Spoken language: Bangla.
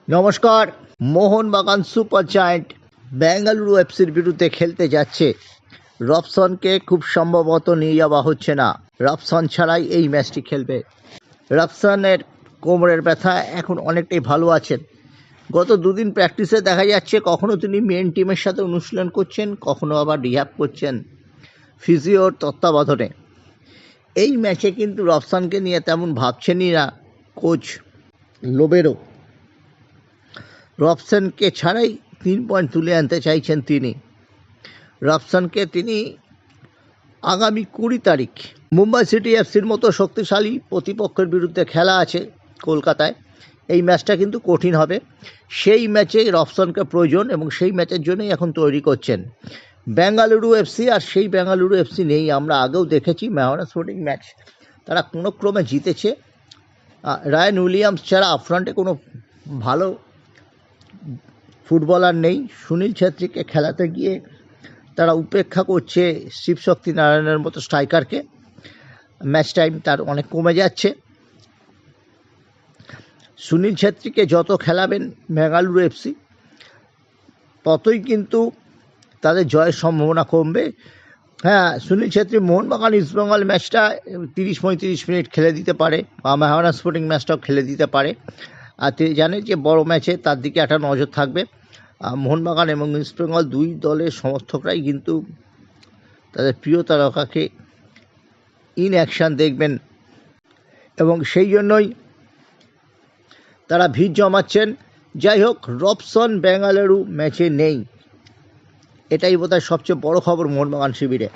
নমস্কার। মোহনবাগান সুপার জায়ান্ট বেঙ্গালুরু এফসির বিরুদ্ধে খেলতে যাচ্ছে। রবসনকে খুব সম্ভবত নিয়ে যাওয়া হচ্ছে না। রবসন ছাড়াই এই ম্যাচটি খেলবে। রবসনের কোমরের ব্যথা এখন অনেকটাই ভালো আছেন। গত দুদিন প্র্যাকটিসে দেখা যাচ্ছে কখনো তিনি মেন টিমের সাথে অনুশীলন করছেন, কখনো আবার রিহ্যাব করছেন ফিজিওর তত্ত্বাবধানে। এই ম্যাচে কিন্তু রবসনকে নিয়ে তেমন ভাবছেনই না কোচ লোবেরো। রবসনকে ছাড়াই 3 পয়েন্ট তুলে আনতে চাইছেন তিনি। রবসনকে তিনি আগামী 20 তারিখ মুম্বাই সিটি এফসির মতো শক্তিশালী প্রতিপক্ষের বিরুদ্ধে খেলা আছে কলকাতায়। এই ম্যাচটা কিন্তু কঠিন হবে। সেই ম্যাচে রবসনকে প্রয়োজন এবং সেই ম্যাচের জন্যই এখন তৈরি করছেন বেঙ্গালুরু এফসি। আর সেই বেঙ্গালুরু এফসি নেই, আমরা আগেও দেখেছি মেহনা স্পোর্টিং ম্যাচ তারা কোনো ক্রমে জিতেছে। রায়ান উইলিয়ামস ছাড়া আপফ্রন্টে কোনো ভালো ফুটবলার নেই। সুনীল ছেত্রীকে খেলাতে গিয়ে তারা উপেক্ষা করছে শিবশক্তি নারায়ণের মতো স্ট্রাইকারকে। ম্যাচ টাইম তার অনেক কমে যাচ্ছে। সুনীল ছেত্রীকে যত খেলাবেন বেঙ্গালুরু এফসি ততই কিন্তু তাদের জয়ের সম্ভাবনা কমবে। হ্যাঁ, সুনীল ছেত্রী মোহনবাগান ইস্টবেঙ্গল ম্যাচটা 30-35 মিনিট খেলে দিতে পারে, বা মেহনা স্পোর্টিং ম্যাচটাও খেলে দিতে পারে। আর তিনি জানেন যে বড় ম্যাচে তার দিকে একটা নজর থাকবে। মোহনবাগান এবং ইস্টবেঙ্গল দুই দলের সমর্থকরাই কিন্তু তাদের প্রিয় তারকাকে ইন অ্যাকশান দেখবেন এবং সেই জন্যই তারা ভিড় জমাচ্ছেন। যাই হোক, রবসন বেঙ্গালুরু ম্যাচে নেই, এটাই বোধহয় সবচেয়ে বড় খবর মোহনবাগান শিবিরে।